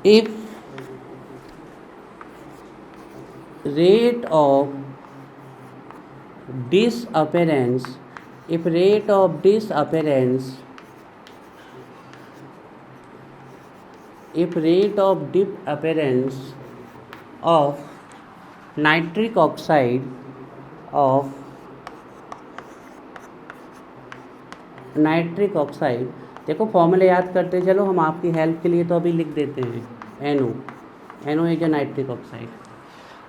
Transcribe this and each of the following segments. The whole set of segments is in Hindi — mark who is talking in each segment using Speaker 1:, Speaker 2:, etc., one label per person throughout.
Speaker 1: if rate of disappearance if rate of disappearance of nitric oxide देखो फॉर्मूला याद करते चलो, हम आपकी हेल्प के लिए तो अभी लिख देते हैं। NO is a nitric oxide.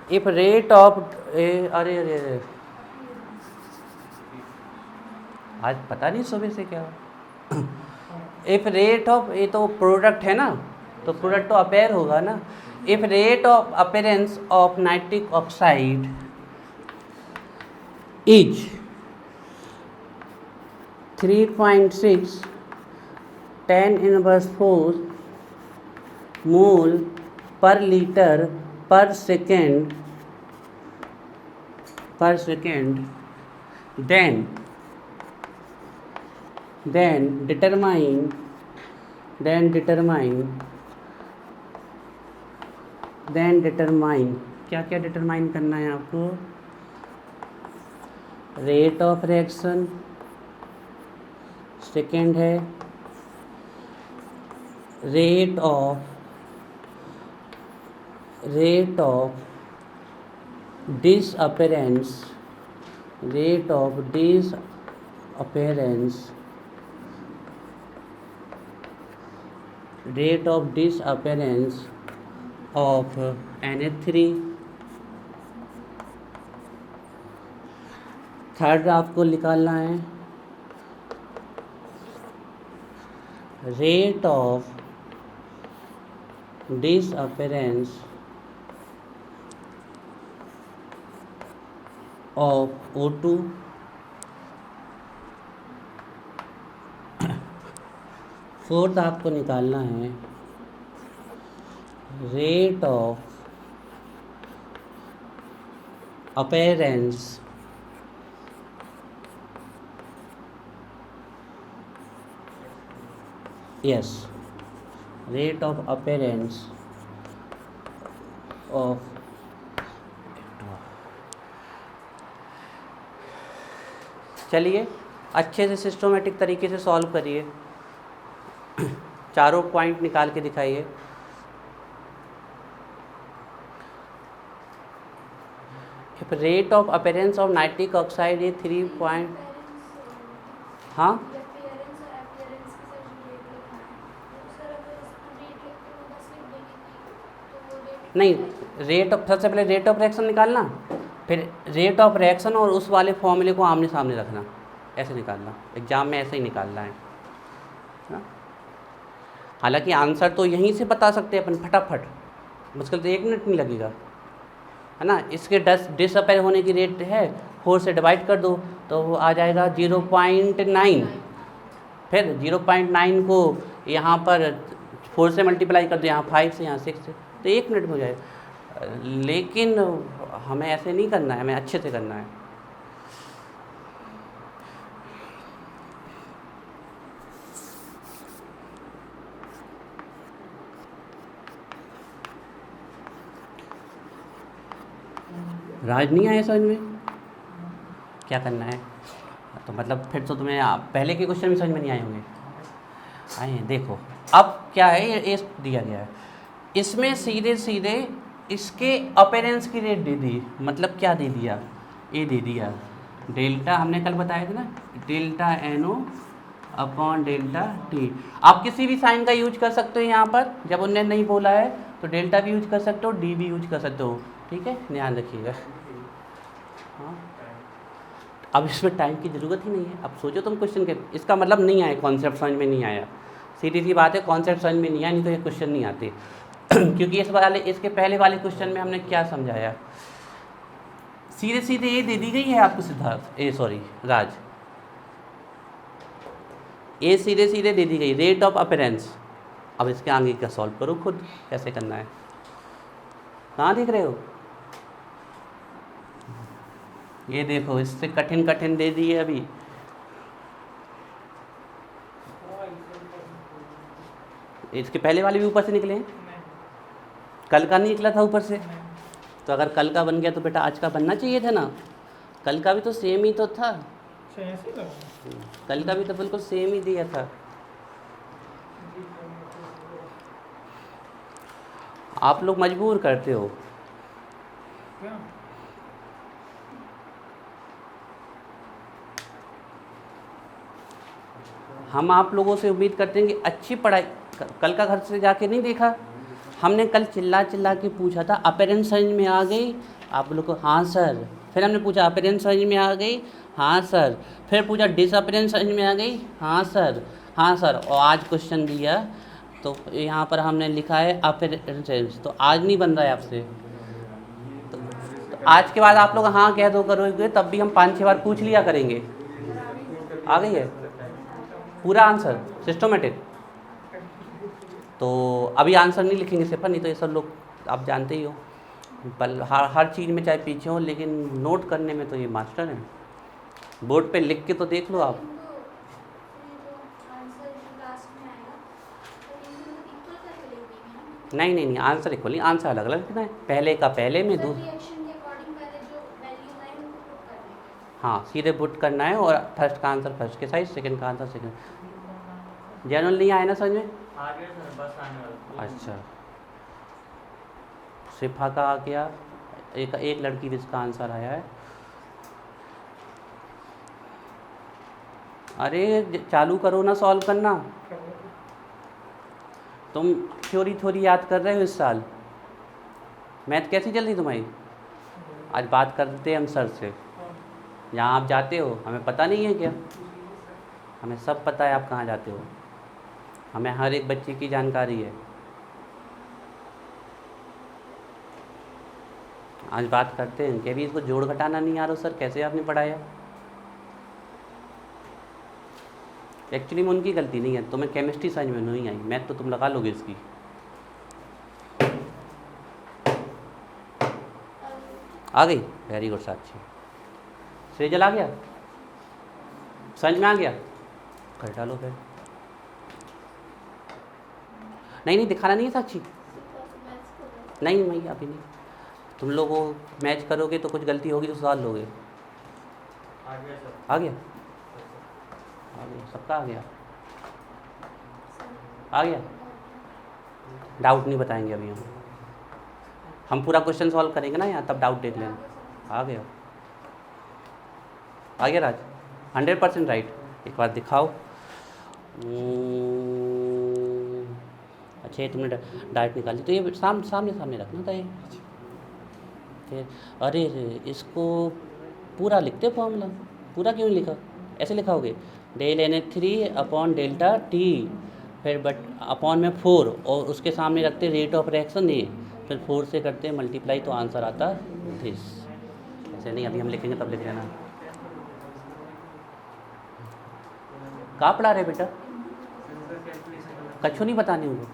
Speaker 1: If rate of अरे आज पता नहीं सुबह से क्या इफ रेट ऑफ, ये तो प्रोडक्ट है ना, तो प्रोडक्ट तो अपेयर होगा ना। If rate of appearance of nitric oxide is 3.6 10⁻⁴ मोल पर लीटर पर सेकेंड then determine क्या क्या डिटरमाइन करना है आपको? रेट ऑफ रिएक्शन, सेकेंड है rate of disappearance of NH3। Third आपको निकालना है rate of disappearance of O2। Fourth आपको निकालना है rate of appearance rate of appearance of. चलिए अच्छे से सिस्टमेटिक तरीके से सॉल्व करिए, चारों पॉइंट निकाल के दिखाइए। If rate of appearance of nitric oxide ये 3 हाँ नहीं, रेट ऑफ, सबसे पहले रेट ऑफ रिएक्शन निकालना, फिर रेट ऑफ रिएक्शन और उस वाले फॉर्मूले को आमने सामने रखना, ऐसे निकालना। एग्जाम में ऐसे ही निकालना है ना। हालांकि आंसर तो यहीं से बता सकते हैं अपन फटाफट, मुश्किल तो 1 मिनट नहीं लगेगा, है ना। इसके डिसअपेयर होने की रेट है 4 से डिवाइड कर दो तो वो आ जाएगा 0.9। फिर 0.9 को यहाँ पर 4 से मल्टीप्लाई कर दो, यहाँ 5 से, यहाँ 6 से, तो 1 मिनट में हो जाएगा। लेकिन हमें ऐसे नहीं करना है, हमें अच्छे से करना है। राज नहीं आया समझ में क्या करना है? तो मतलब फिर तो तुम्हें पहले के क्वेश्चन भी समझ में नहीं आए होंगे। आए हैं, देखो अब क्या है, ये दिया गया है, इसमें सीधे इसके अपीयरेंस की रेट दे दी। मतलब क्या दे दिया? ये दे दिया डेल्टा, हमने कल बताया था ना, delta NO upon delta T। आप किसी भी साइन का यूज कर सकते हो यहाँ पर, जब उनने नहीं बोला है तो डेल्टा भी यूज कर सकते हो, D भी यूज कर सकते हो, ठीक है, ध्यान रखिएगा। हाँ, अब इसमें टाइम की ज़रूरत ही नहीं है। अब सोचो तुम क्वेश्चन के, इसका मतलब नहीं आया, कॉन्सेप्ट समझ में नहीं आया, सीधी सी बात है, कॉन्सेप्ट समझ में नहीं आया, नहीं तो ये क्वेश्चन नहीं आते। क्योंकि इसके पहले वाले क्वेश्चन में हमने क्या समझाया, सीधे ये दे दी गई है आपको सिद्धार्थ, राज, ये सीधे दे दी गई रेट ऑफ अपीयरेंस। अब इसके आगे का सॉल्व करो खुद, कैसे करना है। कहाँ देख रहे हो? ये देखो, इससे कठिन दे दी है अभी। इसके पहले वाले भी ऊपर से निकले हैं। कल का नहीं निकला था ऊपर से, तो अगर कल का बन गया तो बेटा आज का बनना चाहिए था ना। कल का भी तो सेम ही तो था, कल का भी तो बिल्कुल सेम ही दिया था। आप लोग मजबूर करते हो। हम आप लोगों से उम्मीद करते हैं कि अच्छी पढ़ाई। कल का घर से जाके नहीं देखा, हमने कल चिल्ला चिल्ला के पूछा था अपीयरेंस समझ में आ गई, आप लोग को हाँ सर। फिर हमने पूछा अपीयरेंस समझ में आ गई, हाँ सर। फिर पूछा डिसअपीयरेंस समझ में आ गई, हाँ सर, हाँ सर। और आज क्वेश्चन दिया तो यहाँ पर हमने लिखा है अपीयरेंस, तो आज नहीं बन रहा है आपसे। तो आज के बाद आप लोग हाँ कह दो करोगे तब भी हम 5-6 बार पूछ लिया करेंगे। आ गई है पूरा आंसर सिस्टमेटिक। तो अभी आंसर नहीं लिखेंगे सिर्फ, नहीं तो ये सब लोग आप जानते ही हो हर चीज़ में चाहे पीछे हो, लेकिन नोट करने में तो ये मास्टर हैं। बोर्ड पे लिख के तो देख लो आप। नहीं नहीं नहीं, आंसर इक्वल नहीं, आंसर अलग अलग लिखना है। पहले का पहले में हाँ सीधे पुट करना है, और फर्स्ट का आंसर फर्स्ट के साइड, सेकंड का आंसर सेकंड। जनरल नहीं आया ना समझ में? अच्छा, शिफा का आ गया, एक लड़की जिसका आंसर आया है। अरे चालू करो ना सॉल्व करना। तुम थ्योरी याद कर रहे हो इस साल, मैथ कैसी चल रही तुम्हारी? आज बात करते हैं हम सर से। जहाँ आप जाते हो हमें पता नहीं है क्या? हमें सब पता है आप कहाँ जाते हो, हमें हर एक बच्चे की जानकारी है। आज बात करते हैं कि अभी इसको जोड़ घटाना नहीं आ रहा सर, कैसे आपने पढ़ाया? एक्चुअली में उनकी गलती नहीं है, तुम्हें केमिस्ट्री समझ में नहीं आई, मैथ तो तुम लगा लोगे इसकी। आ गई, वेरी गुड साक्षी। सेजल आ गया, समझ में आ गया? कर डालो फिर। नहीं दिखाना नहीं है साक्षी, नहीं मैं अभी नहीं। तुम लोगों मैच करोगे तो कुछ गलती होगी तो सुधार लोगे। आ गया सबका आ गया। डाउट नहीं बताएंगे अभी हम पूरा क्वेश्चन सॉल्व करेंगे ना यहाँ, तब डाउट देख लेना। आ गया राज, 100% राइट। एक बार दिखाओ। अच्छा ये तुमने डाइट निकाली तो ये सामने रखना था ये। फिर अरे इसको पूरा लिखते फॉर्मूला, पूरा क्यों लिखा? ऐसे लिखाओगे डेल NH3/Δt, फिर बट अपॉन में 4, और उसके सामने रखते रेट ऑफ रिएक्शन ये, फिर 4 से करते मल्टीप्लाई तो आंसर आता दिस। ऐसे नहीं, अभी हम लिखेंगे तब लिख लेना। कहाँ पढ़ा रहे बेटा? कछु नहीं बताने उनको।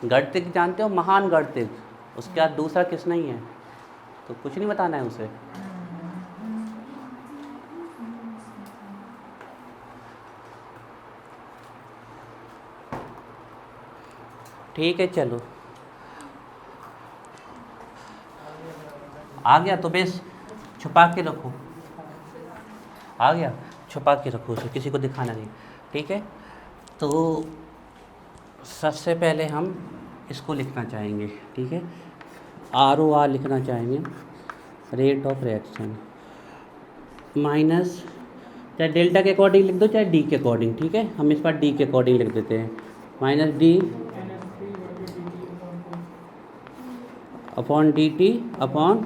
Speaker 1: गणितिक जानते हो, महान गणितिक, उसके बाद दूसरा किस नहीं है, तो कुछ नहीं बताना है उसे। ठीक है चलो, आ गया तो बेस छुपा के रखो। आ गया, छुपा के रखो उसे, किसी को दिखाना नहीं, ठीक है? तो सबसे पहले हम इसको लिखना चाहेंगे, ठीक है? ROR लिखना चाहेंगे, रेट ऑफ रिएक्शन माइनस, चाहे डेल्टा के अकॉर्डिंग लिख दो चाहे डी के अकॉर्डिंग, ठीक है? हम इस बार डी के अकॉर्डिंग लिख देते हैं, minus D upon dt upon.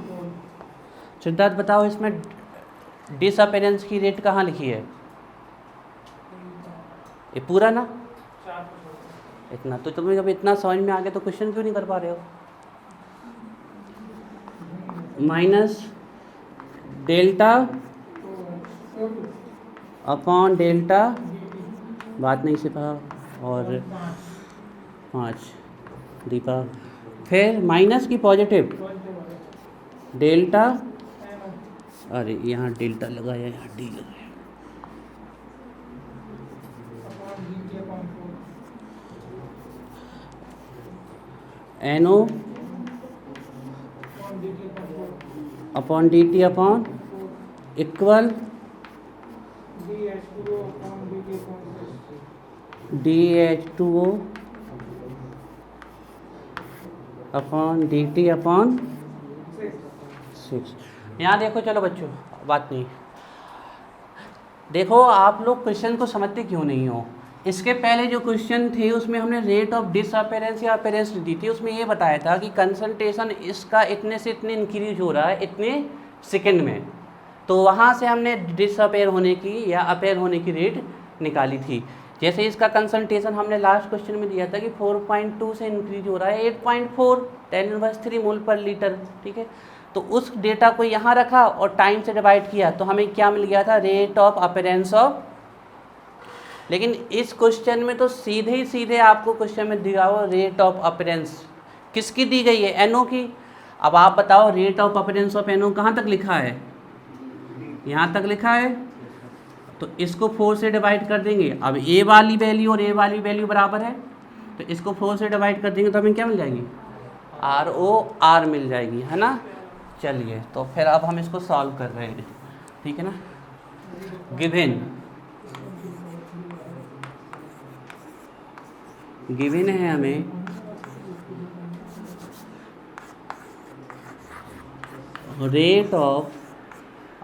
Speaker 1: Siddharth बताओ इसमें डिसअपीयरेंस की रेट कहाँ लिखी है? ये पूरा ना इतना, तो तुम्हें जब इतना समझ में आ गया तो क्वेश्चन क्यों नहीं कर पा रहे हो? माइनस डेल्टा अपॉन डेल्टा, बात नहीं सिपा, और 5 दीपा, फिर माइनस की पॉजिटिव डेल्टा, अरे यहाँ डेल्टा लगाया, यहाँ डी लगाया, NO upon DT upon equal DH2O upon DT upon 6। यहाँ देखो, चलो बच्चों बात नहीं, देखो आप लोग क्वेश्चन को समझते क्यों नहीं हो। इसके पहले जो क्वेश्चन थे उसमें हमने रेट ऑफ डिसअपेरेंस या अपेरेंस दी थी, उसमें ये बताया था कि कंसंट्रेशन इसका इतने से इतने इंक्रीज हो रहा है इतने सेकंड में, तो वहाँ से हमने डिसअपेयर होने की या अपेयर होने की रेट निकाली थी। जैसे इसका कंसंट्रेशन हमने लास्ट क्वेश्चन में दिया था कि 4.2 से इंक्रीज हो रहा है 8.4 10⁻³ मोल पर लीटर, ठीक है। तो उस डेटा को यहाँ रखा और टाइम से डिवाइड किया तो हमें क्या मिल गया था, रेट ऑफ अपेरेंस ऑफ। लेकिन इस क्वेश्चन में तो सीधे ही सीधे आपको क्वेश्चन में दिया हो रेट ऑफ अपेरेंस किसकी दी गई है, एनओ की। अब आप बताओ rate of appearance of NO कहाँ तक लिखा है, यहाँ तक लिखा है, तो इसको 4 से डिवाइड कर देंगे। अब ए वाली वैल्यू और ए वाली वैल्यू बराबर है, तो इसको 4 से डिवाइड कर देंगे तो हमें क्या मिल जाएगी, ROR मिल जाएगी, है ना। चलिए तो फिर अब हम इसको सॉल्व कर रहे हैं, ठीक है ना। गिवन है हमें रेट ऑफ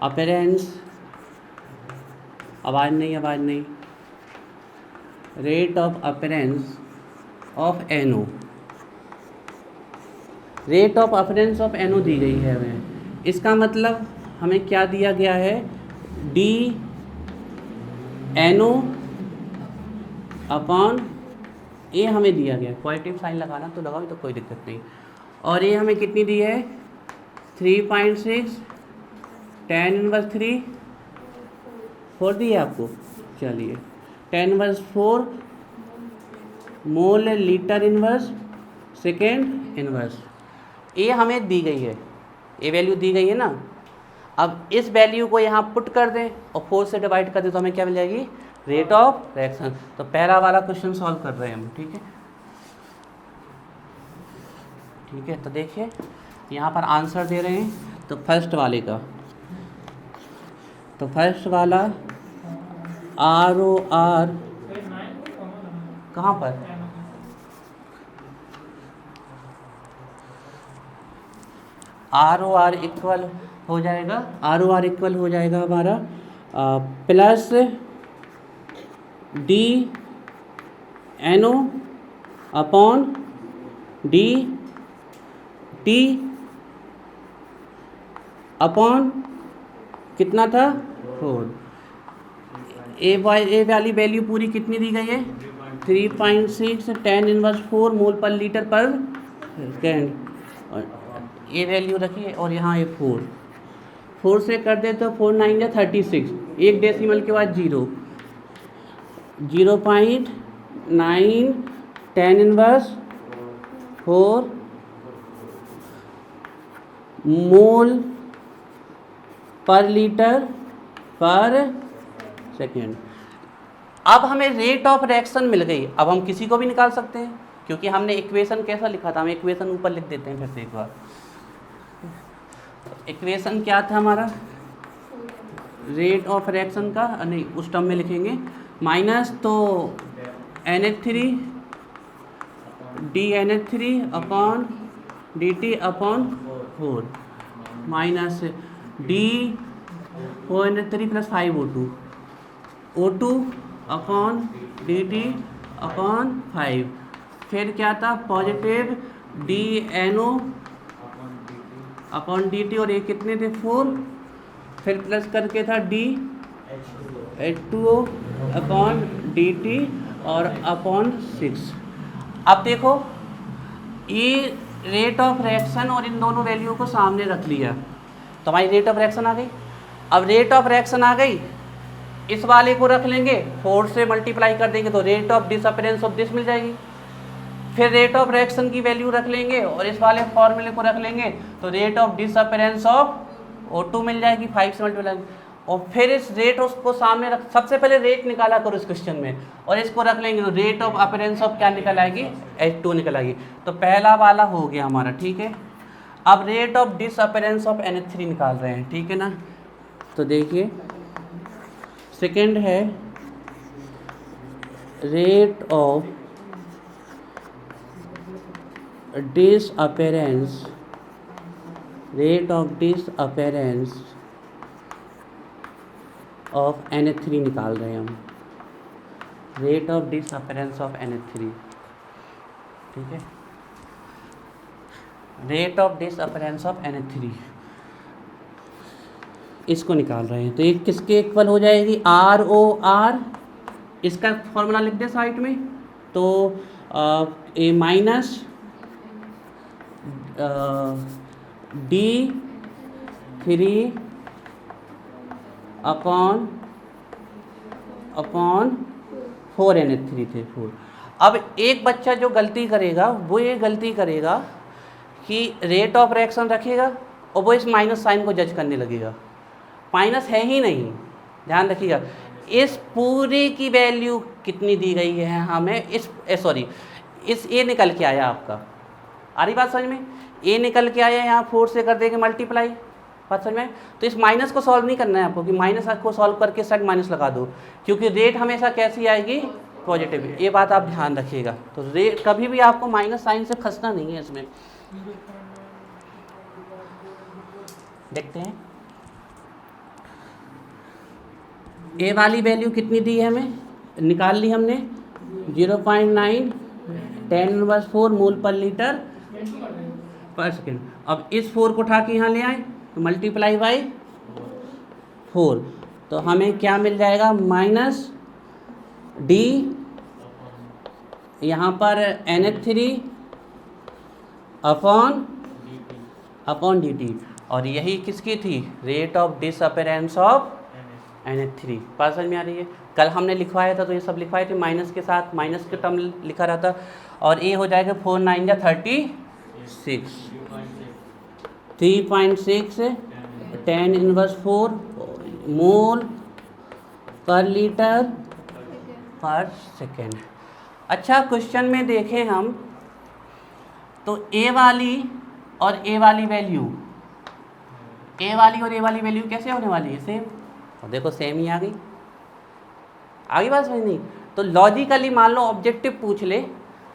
Speaker 1: अपेरेंस, आवाज़ नहीं, rate of appearance of NO, rate of appearance of NO दी गई है हमें। इसका मतलब हमें क्या दिया गया है, डी एनओ अपॉन ए हमें दिया गया है। पॉजिटिव साइन लगाना तो लगाओ, तो कोई दिक्कत नहीं। और ये हमें कितनी दी है, 3.6 10⁻³ 4 दी है आपको। चलिए 10⁻⁴ mole litre inverse second inverse, ये हमें दी गई है, ये वैल्यू दी गई है ना। अब इस वैल्यू को यहाँ पुट कर दें और 4 से डिवाइड कर दें तो हमें क्या मिल जाएगी, रेट ऑफ रिएक्शन। तो पहला वाला क्वेश्चन सॉल्व कर रहे हैं हम, ठीक है। तो देखिए यहाँ पर आंसर दे रहे हैं, तो फर्स्ट वाले का, तो फर्स्ट वाला ROR कहाँ पर, ROR इक्वल हो जाएगा, ROR इक्वल हो जाएगा हमारा plus D NO upon D T upon कितना था 4। ए वाली वैल्यू पूरी कितनी दी गई है, 3.6 10⁻⁴ मोल पर लीटर पर सेकेंड। और ये वैल्यू रखिए और यहाँ ये 4 से कर दे तो 4 9 या 36, एक डेसिमल के बाद 0.9 10⁻⁴ मोल पर लीटर पर सेकेंड। अब हमें रेट ऑफ रिएक्शन मिल गई। अब हम किसी को भी निकाल सकते हैं, क्योंकि हमने इक्वेशन कैसा लिखा था, हम इक्वेशन ऊपर लिख देते हैं फिर से एक बार। इक्वेशन क्या था हमारा, रेट ऑफ रिएक्शन का, नहीं उस टर्म में लिखेंगे माइनस, तो NH3 DNH3 upon DT upon 4 minus D4NH3 plus 5O2 O2 upon DT upon 5। फिर क्या था, पॉजिटिव DNO अपॉन DT और ये कितने थे 4, फिर प्लस करके था H2O अपॉन DT और अपॉन 6। अब देखो ये रेट ऑफ रिएक्शन और इन दोनों वैल्यू को सामने रख लिया तो हमारी रेट ऑफ रिएक्शन आ गई। अब रेट ऑफ रिएक्शन आ गई, इस वाले को रख लेंगे, 4 से मल्टीप्लाई कर देंगे तो rate of disappearance of this मिल जाएगी। फिर रेट ऑफ रिएक्शन की वैल्यू रख लेंगे और इस वाले फॉर्मूले को रख लेंगे तो rate of disappearance of O2 मिल जाएगी, 5 से मल्टीप्लाई। और फिर इस रेट उसको सामने रख, सबसे पहले रेट निकाला करो इस क्वेश्चन में, और इसको रख लेंगे तो रेट ऑफ अपीयरेंस ऑफ क्या निकल आएगी, H2 निकल आएगी। तो पहला वाला हो गया हमारा, ठीक है। अब rate of disappearance of NH3 निकाल रहे हैं, ठीक है ना। तो देखिए सेकंड है rate of disappearance, rate of disappearance of NH3 निकाल रहे हैं हम, rate of disappearance of NH3, ठीक है। Rate of disappearance of NH3 इसको निकाल रहे हैं। तो ये किसके इक्वल हो जाएगी, ROR, इसका फॉर्मूला लिख दे साइड में। तो ए माइनस D3 अपॉन 4 NH3 थे 4। अब एक बच्चा जो गलती करेगा वो ये गलती करेगा कि रेट ऑफ रिएक्शन रखेगा और वो इस माइनस साइन को जज करने लगेगा। माइनस है ही नहीं, ध्यान रखिएगा। इस पूरे की वैल्यू कितनी दी गई है हमें, इस ए निकल के आया आपका, आ रही बात समझ में, ए निकल के आया, यहाँ 4 से कर देंगे मल्टीप्लाई, बात समझ में। तो इस माइनस को सॉल्व नहीं करना है आपको कि माइनस को सॉल्व करके साइड माइनस लगा दो, क्योंकि रेट हमेशा कैसी आएगी, पॉजिटिव। ये बात आप ध्यान रखिएगा। तो रेट कभी भी आपको माइनस साइन से फंसना नहीं है इसमें। देखते हैं ए वाली वैल्यू कितनी दी है हमें, निकाल ली हमने 0.9 10⁻⁴ मोल पर लीटर पर सेकेंड। अब इस 4 को उठा के यहाँ ले आए तो मल्टीप्लाई बाई 4, तो हमें क्या मिल जाएगा, माइनस D यहाँ पर NH3 अपॉन DT, और यही किसकी थी, rate of disappearance of NH3। बात समझ में आ रही है। कल हमने लिखवाया था तो ये सब लिखवाए थे माइनस के साथ, माइनस के टर्म लिखा रहता, और ये हो जाएगा 4 9 या 36 3.6 10⁻⁴ मोल पर लीटर पर सेकेंड। अच्छा क्वेश्चन में देखें हम तो ए वाली और ए वाली वैल्यू, ए वाली और ए वाली वैल्यू कैसे होने वाली है, सेम। और देखो सेम ही आ गई बात समझ नहीं। तो लॉजिकली मान लो ऑब्जेक्टिव पूछ ले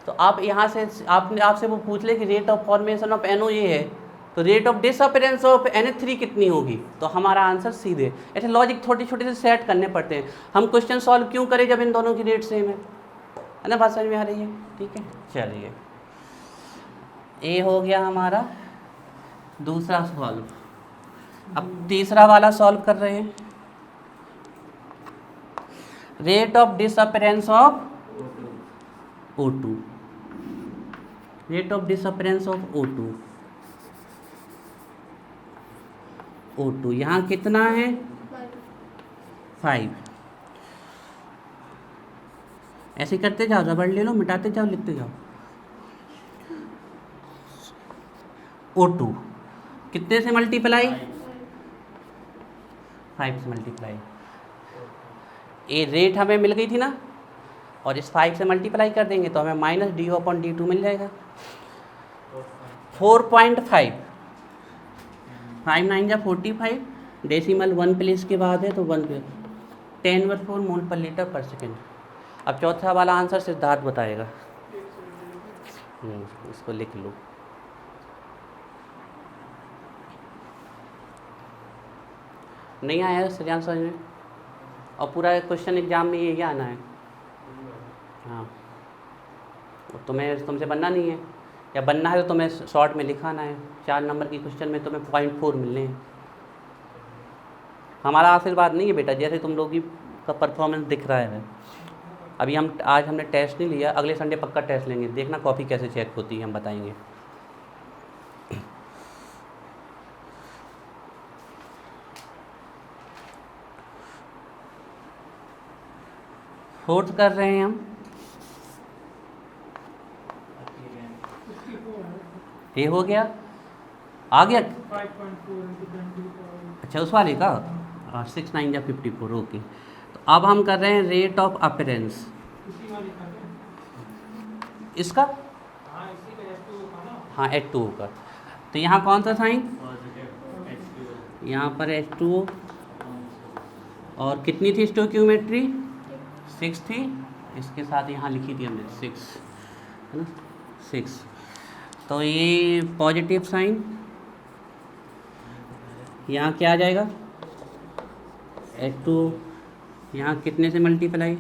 Speaker 1: तो आप यहाँ से आपसे वो पूछ ले कि rate of formation of NO ये है, तो rate of disappearance of NH3 कितनी होगी, तो हमारा आंसर सीधे। ऐसे लॉजिक छोटे छोटे से सेट करने पड़ते हैं। हम क्वेश्चन सॉल्व क्यों करें जब इन दोनों की रेट सेम है ना, बात समझ में आ रही है, ठीक है। चलिए ए हो गया हमारा दूसरा सॉल्व। अब तीसरा वाला सॉल्व कर रहे हैं, rate of disappearance of O2, rate of disappearance of O2 यहाँ कितना है 5। ऐसे करते जाओ, रबड़ ले लो, मिटाते जाओ, लिखते जाओ। O2 कितने से मल्टीप्लाई, 5 से मल्टीप्लाई। ये रेट हमें मिल गई थी ना, और इस 5 से मल्टीप्लाई कर देंगे तो हमें माइनस DO/D2 मिल जाएगा 4.5। 5 9 या 45, डेसिमल 1 प्लेस के बाद है तो 1 पे 10⁻⁴ मोल पर लीटर पर सेकेंड। अब चौथा वाला आंसर सिद्धार्थ बताएगा, इसको लिख लो। नहीं आया श्रेयांश समझ में, और पूरा क्वेश्चन एग्जाम में यही आना है। हाँ, तुम्हें तुमसे बनना नहीं है, या बनना है तो तुम्हें शॉर्ट में लिखाना है। 4 नंबर की क्वेश्चन में तुम्हें 0.4 मिलने हैं। हमारा आशीर्वाद नहीं है बेटा, जैसे तुम लोग की का परफॉर्मेंस दिख रहा है। अभी आज हमने टेस्ट नहीं लिया, अगले संडे पक्का टेस्ट लेंगे, देखना कॉपी कैसे चेक होती है, हम बताएंगे। फोर्थ कर रहे हैं हम, ये हो गया, आ गया। अच्छा उस वाले का और 6 9 या 54, ओके। तो अब हम कर रहे हैं रेट ऑफ अपीयरेंस इसका, हाँ H2O का। तो यहाँ कौन सा साइन, यहाँ पर H2O, और कितनी थी स्टोइकियोमेट्री 6 थी, इसके साथ यहाँ लिखी थी हमने 6, है ना 6। तो ये पॉजिटिव साइन, यहाँ क्या आ जाएगा H2O, यहाँ कितने से मल्टीप्लाई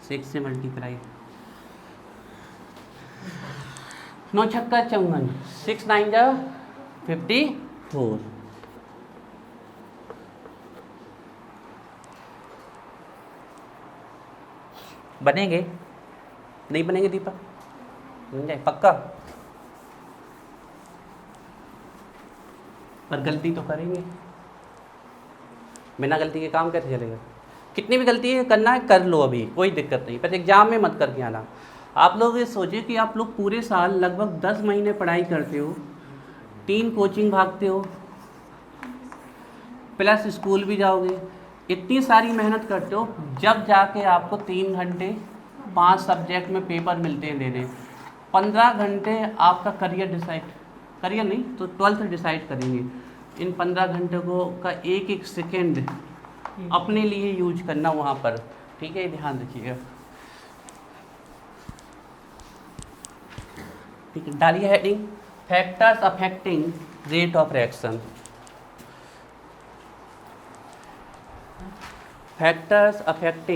Speaker 1: 6 से मल्टीप्लाई, 9 छक्का 54, 6 9 जा 54। बनेंगे नहीं बनेंगे दीपक, बन जाए पक्का, पर गलती तो करेंगे, बिना गलती के काम कैसे चलेगा। कितनी भी गलती है करना है कर लो, अभी कोई दिक्कत नहीं, पर एग्ज़ाम में मत करके आना। आप लोग ये सोचिए कि आप लोग पूरे साल लगभग 10 महीने पढ़ाई करते हो, 3 कोचिंग भागते हो, प्लस स्कूल भी जाओगे, इतनी सारी मेहनत करते हो, जब जाके आपको 3 घंटे 5 सब्जेक्ट में पेपर मिलते हैं देने, 15 घंटे आपका करियर डिसाइड, करियर नहीं तो 12th डिसाइड करेंगे। इन 15 घंटे को का एक एक सेकेंड अपने लिए यूज करना वहाँ पर, ठीक है, ध्यान रखिएगा। ठीक है, डालिए heading factors affecting rate of reaction. Factors affecting